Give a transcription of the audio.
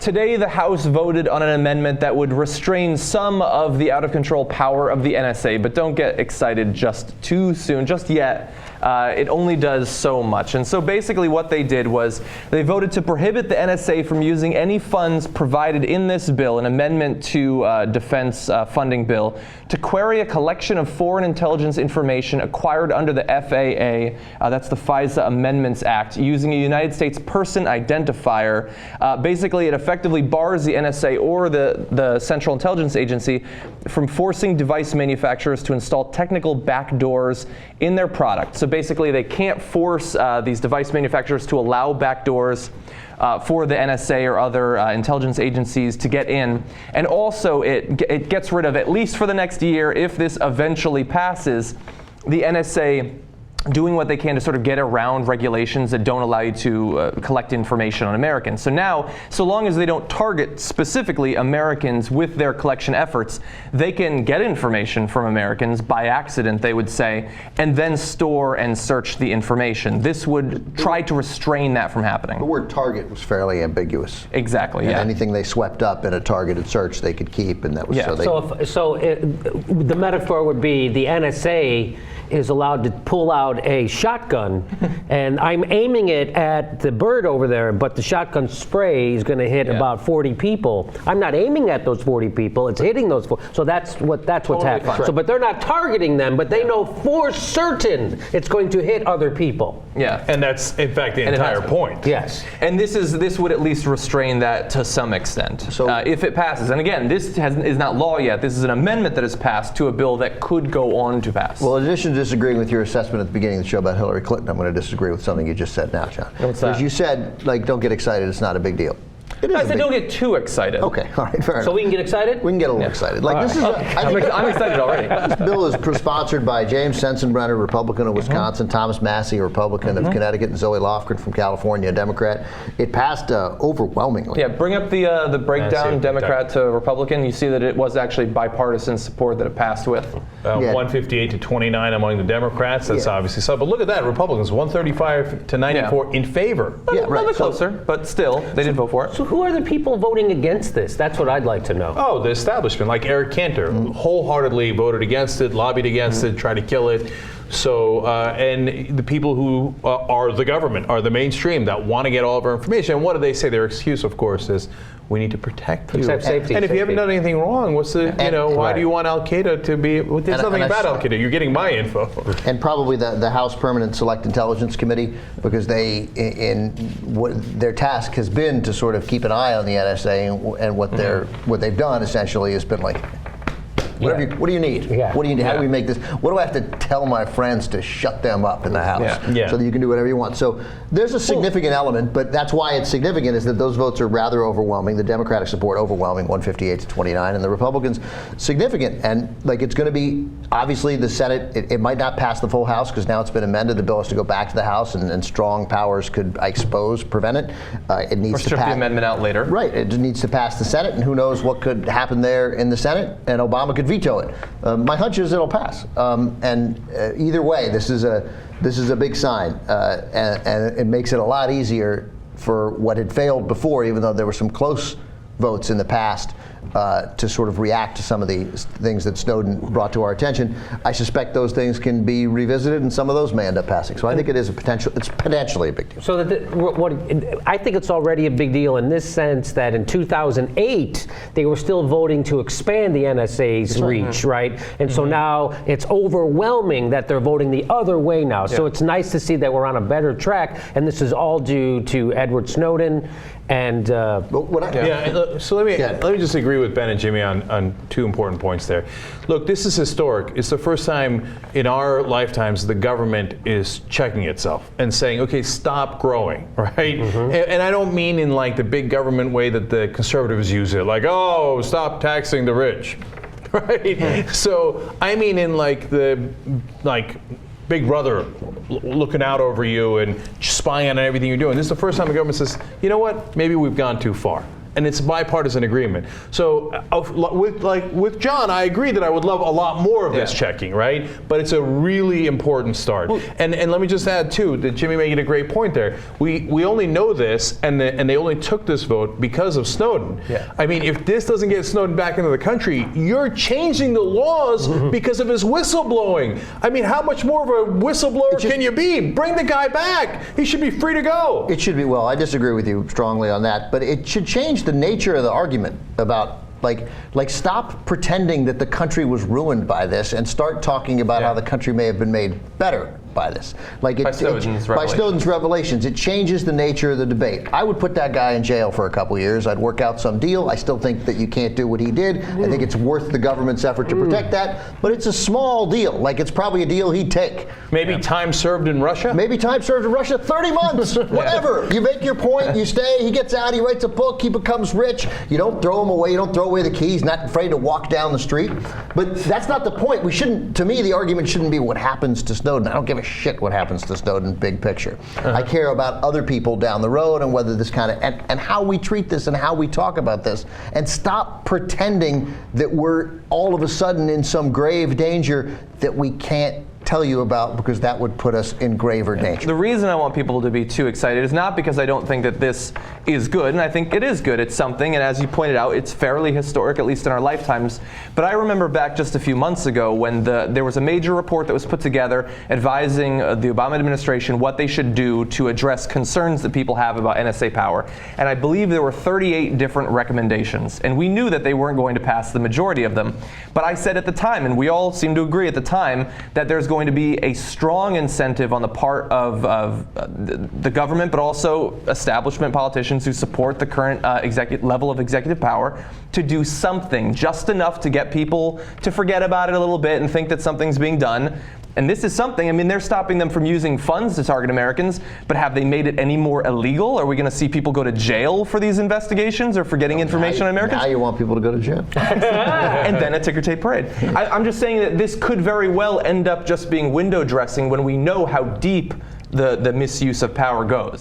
Today, the House voted on an amendment that would restrain some of the out-of-control power of the N.S.A., but don't get excited just too soon, just yet. It only does so much. And so basically what they did was they voted to prohibit the N.S.A. from using any funds provided in this bill, an amendment to defense funding bill, to query a collection of foreign intelligence information acquired under the FAA, that's the FISA Amendments Act, using a United States person identifier. Basically, it effectively bars the N.S.A. or the Central Intelligence Agency from forcing device manufacturers to install technical backdoors in their product. So basically, they can't force these device manufacturers to allow backdoors for the N.S.A. or other intelligence agencies to get in. And also, it gets rid of, at least for the next year, if this eventually passes, the N.S.A. doing what they can to sort of get around regulations that don't allow you to collect information on Americans. So now, so long as they don't target specifically Americans with their collection efforts, they can get information from Americans by accident, they would say, and then store and search the information. This would try to restrain that from happening. The word target was fairly ambiguous. Exactly, and yeah. Anything they swept up in a targeted search they could keep, and that was the metaphor would be the NSA is allowed to pull out a shotgun, and I'm aiming it at the bird over there, but the shotgun spray is going to hit about 40 people. I'm not aiming at those 40 people; it's hitting those 40. So that's what's happening. Fine. So, but they're not targeting them, but they know for certain it's going to hit other people. Yeah, and that's in fact the entire point. Yes, and this would at least restrain that to some extent. So if it passes, and again, this is not law yet. This is an amendment that is passed to a bill that could go on to pass. Well, in addition to disagreeing with your assessment at the beginning of the show about Hillary Clinton, I'm going to disagree with something you just said now, John. What's that? Because you said, like, don't get excited, it's not a big deal. I said don't get too excited. Okay, all right, fair enough. So we can get excited? We can get a little excited. Like, this is I'm excited already. This bill is sponsored by James Sensenbrenner, Republican of Wisconsin, Thomas Massey, a Republican of Connecticut, and Zoe Lofgren from California, a Democrat. It passed overwhelmingly. Yeah, bring up the breakdown, Democrat to Republican. You see that it was actually bipartisan support that it passed with. 158 to 29 among the Democrats. That's obviously so. But look at that, Republicans 135 to 94 in favor. Yeah, right. A little closer, but still, they did vote for it. So who are the people voting against this? That's what I'd like to know. Oh, the establishment, like Eric Cantor, wholeheartedly voted against it, lobbied against it, tried to kill it. So, and the people who are the government, are the mainstream that want to get all of our information. And what do they say? Their excuse, of course, is we need to protect you. Safety, and if you haven't done anything wrong, what's the, why do you want Al-Qaeda to be, there's nothing about Al-Qaeda. You're getting my info. And probably the House Permanent Select Intelligence Committee, because they, in what their task has been to sort of keep an eye on the NSA, and what they've done essentially has been like, what do you need? Yeah. What do you need? How do we make this? What do I have to tell my friends to shut them up in the House so that you can do whatever you want? So there's a significant element, but that's why it's significant, is that those votes are rather overwhelming. The Democratic support overwhelming, 158 to 29, and the Republicans significant. And like, it's going to be, obviously the Senate, it might not pass the full House because now it's been amended. The bill has to go back to the House, and strong powers could, I suppose, prevent it. It needs to strip the amendment out later. Right. It needs to pass the Senate, and who knows what could happen there in the Senate, and Obama could veto it. My hunch is it'll pass. Either way, this is a big sign, and it makes it a lot easier for what had failed before, even though there were some close votes in the past, to sort of react to some of the things that Snowden brought to our attention. I suspect those things can be revisited, and some of those may end up passing. So I think it's potentially a big deal. So I think it's already a big deal in this sense that in 2008 they were still voting to expand the NSA's reach, right? And so now it's overwhelming that they're voting the other way now. So it's nice to see that we're on a better track, and this is all due to Edward Snowden. And so let me just agree with Ben and Jimmy on two important points there. Look, this is historic. It's the first time in our lifetimes the government is checking itself and saying, okay, stop growing, right? And I don't mean in like the big government way that the conservatives use it, like, oh, stop taxing the rich, right? So I mean in like Big Brother looking out over you and spying on everything you're doing. This is the first time the government says, you know what, maybe we've gone too far. and it's a bipartisan agreement. So with John, I agree that I would love a lot more of this checking, right? But it's a really important start. And let me just add too that Jimmy made a great point there. We only know this, and they only took this vote because of Snowden. Yeah. I mean, if this doesn't get Snowden back into the country, you're changing the laws because of his whistleblowing. I mean, how much more of a whistleblower can you be? Bring the guy back. He should be free to go. It should be. Well, I disagree with you strongly on that, but it should change the nature of the argument about like stop pretending that the country was ruined by this and start talking about how the country may have been made better by this. By Snowden's revelations. It changes the nature of the debate. I would put that guy in jail for a couple years. I'd work out some deal. I still think that you can't do what he did. I think it's worth the government's effort to protect that, but it's a small deal. Like, it's probably a deal he'd take. Maybe time served in Russia? Maybe time served in Russia, 30 months, whatever. You make your point, you stay, he gets out, he writes a book, he becomes rich. You don't throw him away, you don't throw away the keys, not afraid to walk down the street. But that's not the point. We shouldn't, to me, the argument shouldn't be what happens to Snowden. I don't give a shit what happens to Snowden, big picture. I care about other people down the road and whether this kind of, and how we treat this and how we talk about this. And stop pretending that we're all of a sudden in some grave danger that we can't tell you about, because that would put us in graver danger. The reason I want people to be too excited is not because I don't think that this is good, and I think it is good. It's something, and as you pointed out, it's fairly historic, at least in our lifetimes. But I remember back just a few months ago when there was a major report that was put together advising the Obama administration what they should do to address concerns that people have about N.S.A. power. And I believe there were 38 different recommendations, and we knew that they weren't going to pass the majority of them. But I said at the time, and we all seem to agree at the time, that there's going to be a strong incentive on the part of the government, but also establishment politicians who support the current level of executive power, to do something, just enough to get people to forget about it a little bit and think that something's being done. And this is something, I mean, they're stopping them from using funds to target Americans, but have they made it any more illegal? Are we going to see people go to jail for these investigations or for getting information on Americans? Now you want people to go to jail. And then a ticker tape parade. I'm just saying that this could very well end up just being window dressing when we know how deep the misuse of power goes.